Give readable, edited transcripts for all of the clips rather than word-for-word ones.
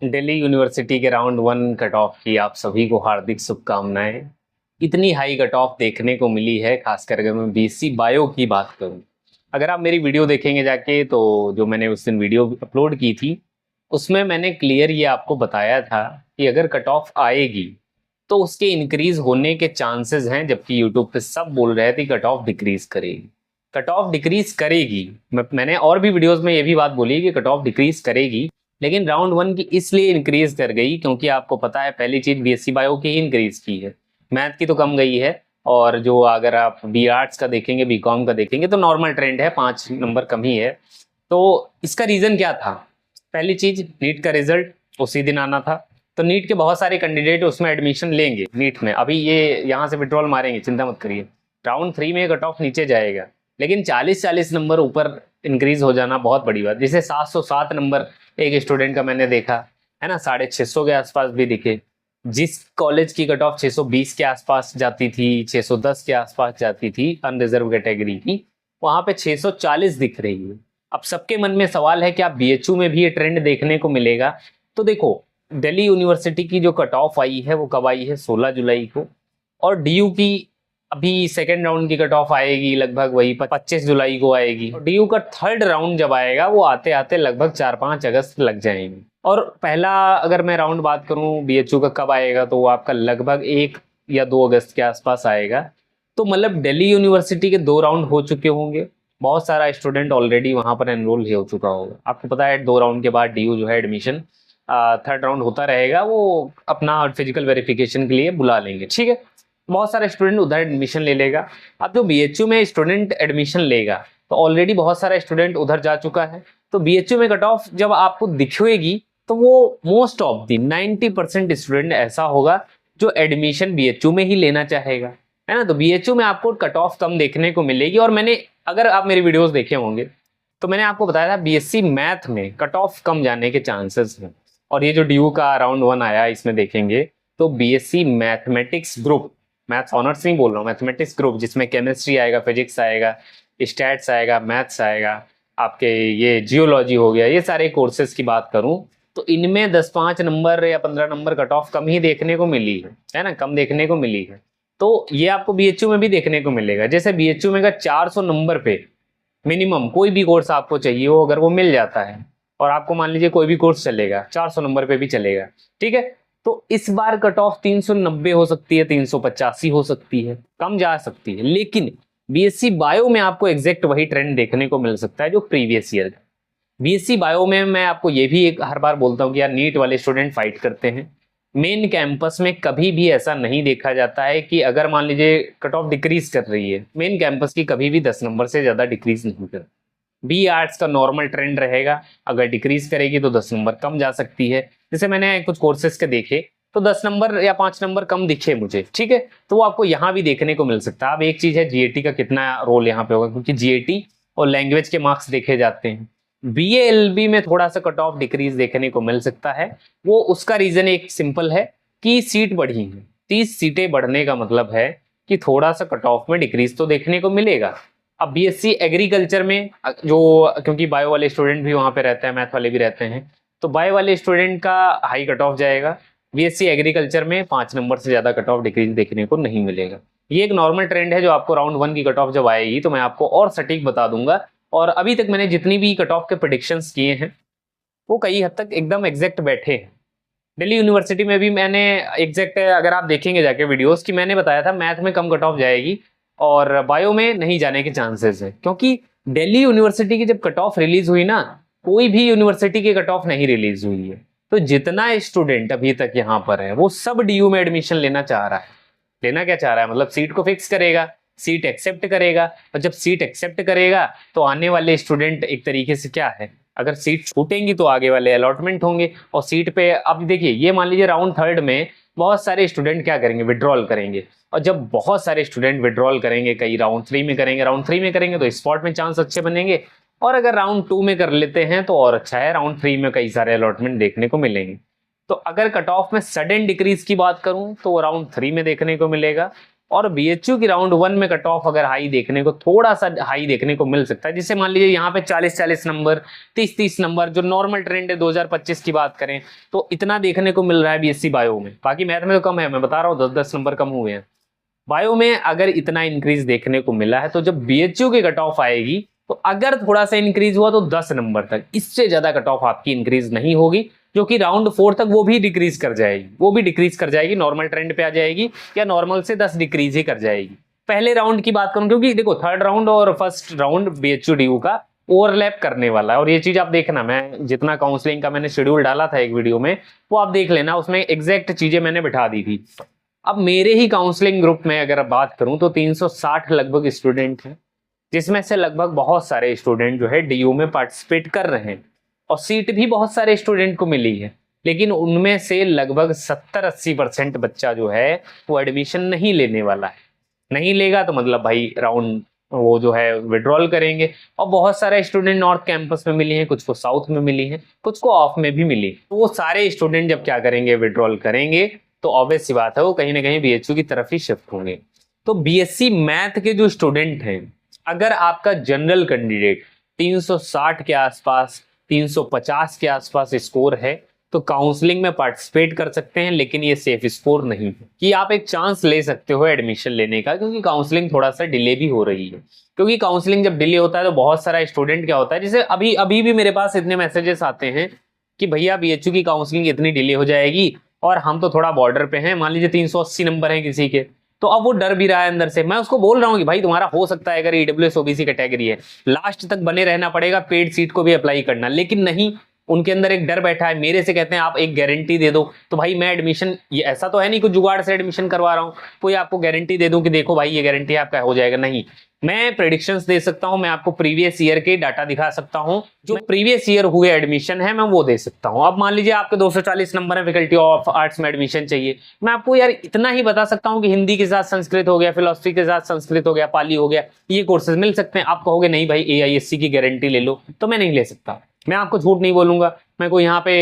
Delhi university के round one cut off की आप सभी को हार्दिक शुभकामनाएं। इतनी हाई कट ऑफ देखने को मिली है, खासकर अगर मैं बीएससी बायो की बात करूं। अगर आप मेरी वीडियो देखेंगे जाके तो जो मैंने उस दिन वीडियो अपलोड की थी उसमें मैंने क्लियर ये आपको बताया था कि अगर कट ऑफ आएगी तो उसके इंक्रीज होने के चांसेस हैं, जबकि यूट्यूब पे सब बोल रहे थे कट ऑफ डिक्रीज करेगी। कट ऑफ डिक्रीज करेगी, मैंने और भी वीडियोस में ये भी बात बोली कि कट ऑफ डिक्रीज करेगी, लेकिन राउंड वन की इसलिए इंक्रीज कर गई क्योंकि आपको पता है पहली चीज बीएससी बायो की ही इंक्रीज की है, मैथ की तो कम गई है। और जो अगर आप बी आर्ट्स का देखेंगे, बी कॉम का देखेंगे तो नॉर्मल ट्रेंड है, 5 नंबर कम ही है। तो इसका रीजन क्या था? पहली चीज, नीट का रिजल्ट उसी दिन आना था, तो नीट के बहुत सारे कैंडिडेट उसमें एडमिशन लेंगे नीट में। अभी ये यहाँ से विड्रॉल मारेंगे, चिंता मत करिए। राउंड थ्री में कट ऑफ नीचे जाएगा, लेकिन 40-40 नंबर ऊपर इंक्रीज हो जाना बहुत बड़ी बात। जैसे 707 नंबर एक स्टूडेंट का मैंने देखा है ना, 650 के आसपास भी दिखे। जिस कॉलेज की कट ऑफ 620 के आसपास जाती थी, 610 के आसपास जाती थी अनरिजर्व कैटेगरी की, वहां पे 640 दिख रही है। अब सबके मन में सवाल है कि आप बीएचयू में भी ये ट्रेंड देखने को मिलेगा? तो देखो, दिल्ली यूनिवर्सिटी की जो कट ऑफ आई है वो कब आई है? 16 जुलाई को। और डीयू की अभी सेकेंड राउंड की कट ऑफ आएगी लगभग वही 25 जुलाई को आएगी। और डीयू का थर्ड राउंड जब आएगा वो आते आते लगभग 4-5 अगस्त लग जाएंगे। और पहला अगर मैं राउंड बात करूं बीएचयू का कब आएगा, तो वो आपका लगभग 1 या 2 अगस्त के आसपास आएगा। तो मतलब दिल्ली यूनिवर्सिटी के 2 राउंड हो चुके होंगे, बहुत सारा स्टूडेंट ऑलरेडी वहां पर एनरोल हो चुका होगा। आपको पता है 2 राउंड के बाद डीयू जो है एडमिशन, थर्ड राउंड होता रहेगा, वो अपना फिजिकल वेरिफिकेशन के लिए बुला लेंगे, ठीक है। बहुत सारे स्टूडेंट उधर एडमिशन ले लेगा। अब जो बीएचयू में स्टूडेंट एडमिशन लेगा तो ऑलरेडी बहुत सारा स्टूडेंट उधर जा चुका है, तो बीएचयू में कट ऑफ जब आपको दिखेगी तो वो मोस्ट ऑफ दी 90% स्टूडेंट ऐसा होगा जो एडमिशन बीएचयू में ही लेना चाहेगा, है ना। तो बीएचयू में आपको कट ऑफ कम देखने को मिलेगी। और मैंने, अगर आप मेरी वीडियोस देखे होंगे तो मैंने आपको बताया था बीएससी मैथ में कट ऑफ कम जाने के चांसेस हैं। और ये जो ड्यू का राउंड वन आया इसमें देखेंगे तो BSc mathematics group, maths honours नहीं बोल रहा हूँ, मैथमेटिक्स ग्रुप, जिसमें केमिस्ट्री आएगा, फिजिक्स आएगा, स्टैट्स आएगा, मैथ्स आएगा, आपके ये जियोलॉजी हो गया, ये सारे कोर्सेज की बात करूं तो इनमें 10-5 नंबर या 15 नंबर कट ऑफ कम ही देखने को मिली है ना, कम देखने को मिली है। तो ये आपको बीएचयू में भी देखने को मिलेगा। जैसे बीएचयू में अगर 400 नंबर पे मिनिमम कोई भी कोर्स आपको चाहिए हो, अगर वो मिल जाता है और आपको मान लीजिए कोई भी कोर्स चलेगा 400 नंबर पे भी चलेगा, ठीक है, तो इस बार कट ऑफ 390 हो सकती है, 385 हो सकती है, कम जा सकती है। लेकिन बीएससी बायो में आपको एग्जैक्ट वही ट्रेंड देखने को मिल सकता है जो प्रीवियस ईयर का। बीएससी बायो में मैं आपको ये भी एक हर बार बोलता हूँ कि यार नीट वाले स्टूडेंट फाइट करते हैं। मेन कैंपस में कभी भी ऐसा नहीं देखा जाता है कि अगर मान लीजिए कट ऑफ डिक्रीज कर रही है, मेन कैंपस की कभी भी 10 नंबर से ज्यादा डिक्रीज नहीं कर। बी आर्ट्स का नॉर्मल ट्रेंड रहेगा, अगर डिक्रीज करेगी तो 10 नंबर कम जा सकती है। जैसे मैंने कुछ कोर्सेज के देखे तो 10 नंबर या 5 नंबर कम दिखे मुझे, ठीक है, तो वो आपको यहाँ भी देखने को मिल सकता है। अब एक चीज है जीएटी का कितना रोल यहाँ पे होगा, क्योंकि जीएटी और लैंग्वेज के मार्क्स देखे जाते हैं। बीएएलबी में थोड़ा सा कट ऑफ डिक्रीज देखने को मिल सकता है। वो उसका रीजन एक सिंपल है कि सीट बढ़ी है, 30 सीटें बढ़ने का मतलब है कि थोड़ा सा कट ऑफ में डिक्रीज तो देखने को मिलेगा। अब बीएससी एग्रीकल्चर में जो, क्योंकि बायो वाले स्टूडेंट भी वहां पे रहते हैं, मैथ वाले भी रहते हैं, तो बायो वाले स्टूडेंट का हाई कट ऑफ जाएगा। बीएससी एग्रीकल्चर में 5 नंबर से ज्यादा कट ऑफ डिक्रीज देखने को नहीं मिलेगा। ये एक नॉर्मल ट्रेंड है जो आपको राउंड वन की कट ऑफ जब आएगी तो मैं आपको और सटीक बता दूंगा। और अभी तक मैंने जितनी भी कट ऑफ के प्रिडिक्शंस किए हैं वो कई हद तक एकदम एग्जैक्ट बैठे हैं। दिल्ली यूनिवर्सिटी में भी मैंने एग्जैक्ट, अगर आप देखेंगे जाके वीडियोस, की मैंने बताया था मैथ में कम कट ऑफ जाएगी और बायो में नहीं जाने के चांसेस है। क्योंकि दिल्ली यूनिवर्सिटी की जब कट ऑफ रिलीज हुई ना, कोई भी यूनिवर्सिटी की कट ऑफ नहीं रिलीज हुई है। तो जितना स्टूडेंट अभी तक यहाँ पर है वो सब डीयू में एडमिशन लेना चाह रहा है। लेना क्या चाह रहा है, मतलब सीट को फिक्स करेगा, सीट एक्सेप्ट करेगा। और जब सीट एक्सेप्ट करेगा तो आने वाले स्टूडेंट एक तरीके से क्या है, अगर सीट छूटेंगी तो आगे वाले अलॉटमेंट होंगे। और सीट पे अब देखिए, ये मान लीजिए राउंड थर्ड में बहुत सारे स्टूडेंट क्या करेंगे, विड्रॉल करेंगे। और जब बहुत सारे स्टूडेंट विड्रॉल करेंगे, कई राउंड थ्री में करेंगे, राउंड थ्री में करेंगे तो स्पॉट में चांस अच्छे बनेंगे। और अगर राउंड टू में कर लेते हैं तो और अच्छा है, राउंड थ्री में कई सारे अलॉटमेंट देखने को मिलेंगे। तो अगर कट ऑफ में सडन डिक्रीज की बात करूं तो राउंड थ्री में देखने को मिलेगा। और बीएचयू की राउंड 1 में कट ऑफ अगर हाई देखने को, थोड़ा सा हाई देखने को मिल सकता है, जिससे मान लीजिए यहाँ पे 40-40 नंबर, 30-30 नंबर, जो नॉर्मल ट्रेंड है 2025 की बात करें तो इतना देखने को मिल रहा है बीएससी बायो में। बाकी मैथ में तो कम है, मैं बता रहा हूँ 10-10 नंबर कम हुए हैं। बायो में अगर इतना इंक्रीज देखने को मिला है तो जब बीएचयू की कट ऑफ आएगी तो अगर थोड़ा सा इंक्रीज हुआ तो 10 नंबर तक, इससे ज्यादा कट ऑफ आपकी इंक्रीज नहीं होगी, जो कि राउंड 4 तक वो भी डिक्रीज कर जाएगी, नॉर्मल ट्रेंड पे आ जाएगी या नॉर्मल से 10 डिक्रीज ही कर जाएगी। पहले राउंड की बात करूं, क्योंकि देखो थर्ड राउंड और फर्स्ट राउंड बीएचयू डीयू का ओवरलैप करने वाला है, और ये चीज आप देखना, मैं जितना काउंसलिंग का मैंने शेड्यूल डाला था एक वीडियो में वो आप देख लेना, उसमें एग्जैक्ट चीजें मैंने बिठा दी थी। अब मेरे ही काउंसलिंग ग्रुप में अगर बात करूं तो 360 लगभग स्टूडेंट हैं, जिसमें से लगभग बहुत सारे स्टूडेंट जो है डीयू में पार्टिसिपेट कर रहे हैं, और सीट भी बहुत सारे स्टूडेंट को मिली है, लेकिन उनमें से लगभग 70-80% बच्चा जो है वो एडमिशन नहीं लेने वाला है। नहीं लेगा तो मतलब भाई राउंड वो जो है विड्रॉल करेंगे। और बहुत सारे स्टूडेंट नॉर्थ कैंपस में मिली हैं, कुछ को साउथ में मिली हैं, कुछ को ऑफ में भी मिली। तो वो सारे स्टूडेंट जब क्या करेंगे, विड्रॉल करेंगे, तो ऑब्वियस सी बात है वो कहीं ना कहीं बीएचयू की तरफ ही शिफ्ट होंगे। तो बीएससी मैथ के जो स्टूडेंट हैं, अगर आपका जनरल कैंडिडेट 360 के आसपास, 350 के आसपास स्कोर है तो काउंसलिंग में पार्टिसिपेट कर सकते हैं, लेकिन ये सेफ स्कोर नहीं है कि आप एक चांस ले सकते हो एडमिशन लेने का, क्योंकि काउंसलिंग थोड़ा सा डिले भी हो रही है। क्योंकि काउंसलिंग जब डिले होता है तो बहुत सारा स्टूडेंट क्या होता है, जैसे अभी भी मेरे पास इतने मैसेजेस आते हैं कि भैया बीएचयू की काउंसलिंग इतनी डिले हो जाएगी और हम तो थोड़ा बॉर्डर पे हैं, मान लीजिए 380 नंबर है किसी के, तो अब वो डर भी रहा है अंदर से। मैं उसको बोल रहा हूँ कि भाई तुम्हारा हो सकता है, अगर ईडब्ल्यूएस ओबीसी कैटेगरी है, लास्ट तक बने रहना पड़ेगा, पेड सीट को भी अप्लाई करना, लेकिन नहीं, उनके अंदर एक डर बैठा है। मेरे से कहते हैं आप एक गारंटी दे दो, तो भाई मैं एडमिशन, ये ऐसा तो है नहीं कि जुगाड़ से एडमिशन करवा रहा हूँ, कोई आपको गारंटी दे दूं कि देखो भाई ये गारंटी है आपका हो जाएगा, नहीं। मैं प्रेडिक्शंस दे सकता हूं, मैं आपको प्रीवियस ईयर के डाटा दिखा सकता हूं, जो प्रीवियस ईयर हुए एडमिशन है मैं वो दे सकता हूं। अब मान लीजिए आपके 240 नंबर है, फैकल्टी ऑफ आर्ट्स में एडमिशन चाहिए, मैं आपको यार इतना ही बता सकता हूं कि हिंदी के साथ संस्कृत हो गया, फिलोसफी के साथ संस्कृत हो गया, पाली हो गया, ये कोर्सेज मिल सकते हैं। आप कहोगे नहीं भाई AISC की गारंटी ले लो, तो मैं नहीं ले सकता। मैं आपको झूठ नहीं बोलूंगा, मैं कोई यहाँ पे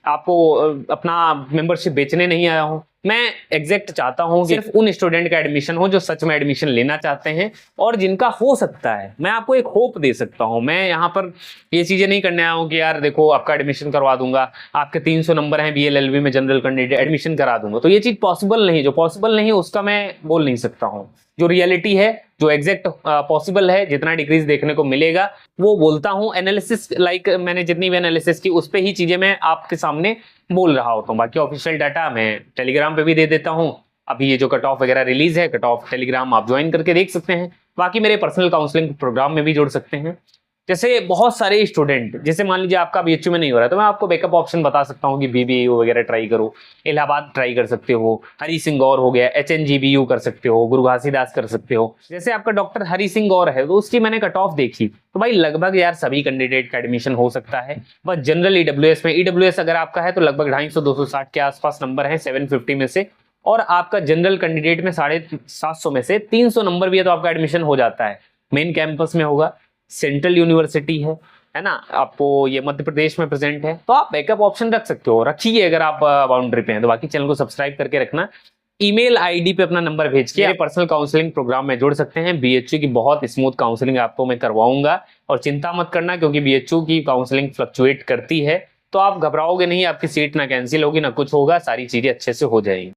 आपको अपना मेंबरशिप बेचने नहीं आया हूँ। मैं एग्जैक्ट चाहता हूँ कि सिर्फ उन स्टूडेंट का एडमिशन हो जो सच में एडमिशन लेना चाहते हैं और जिनका हो सकता है। मैं आपको एक होप दे सकता हूँ। मैं यहाँ पर ये चीजें नहीं करने आया हूँ कि यार देखो आपका एडमिशन करवा दूंगा, आपके 300 नंबर हैं BLLB में जनरल कैंडिडेट, एडमिशन करा दूंगा। तो ये चीज पॉसिबल नहीं, जो पॉसिबल नहीं उसका मैं बोल नहीं सकता हूँ। जो रियलिटी है, जो एग्जैक्ट पॉसिबल है, जितना डिक्रीज देखने को मिलेगा वो बोलता हूँ। एनालिसिस लाइक मैंने जितनी भी एनालिसिस की उस पे ही चीजें मैं आपके सामने बोल रहा होता हूँ। बाकी ऑफिशियल डाटा मैं टेलीग्राम पे भी दे देता हूँ। अभी ये जो कट ऑफ वगैरह रिलीज है, कट ऑफ टेलीग्राम आप ज्वाइन करके देख सकते हैं। बाकी मेरे पर्सनल काउंसलिंग प्रोग्राम में भी जुड़ सकते हैं। जैसे बहुत सारे स्टूडेंट, जैसे मान लीजिए आपका BHU में नहीं हो रहा है, तो मैं आपको बैकअप ऑप्शन बता सकता हूँ कि BBAU वगैरह ट्राई करो, इलाहाबाद ट्राई कर सकते हो, हरी सिंह गौर हो गया, HNGBU कर सकते हो, गुरु घासीदास कर सकते हो। जैसे आपका डॉक्टर हरी सिंह गौर है तो उसकी मैंने कट ऑफ देखी, तो भाई लगभग यार सभी कैंडिडेट का एडमिशन हो सकता है। बस जनरल EWS में, EWS अगर आपका है तो लगभग 250-260 के आसपास नंबर है 750 में से, और आपका जनरल कैंडिडेट में 750 में से 300 नंबर भी है तो आपका एडमिशन हो जाता है। मेन कैंपस में होगा, सेंट्रल यूनिवर्सिटी है ना, आपको ये मध्य प्रदेश में प्रेजेंट है, तो आप बैकअप ऑप्शन रख सकते हो, रखिए अगर आप बाउंड्री पे हैं तो। बाकी चैनल को सब्सक्राइब करके रखना, ईमेल आईडी पे अपना नंबर भेज के पर्सनल काउंसलिंग प्रोग्राम में जुड़ सकते हैं। BHU की बहुत स्मूथ काउंसलिंग आपको मैं करवाऊंगा, और चिंता मत करना क्योंकि BHU की काउंसलिंग फ्लक्चुएट करती है, तो आप घबराओगे नहीं, आपकी सीट ना कैंसिल होगी ना कुछ होगा, सारी चीजें अच्छे से हो जाएंगी।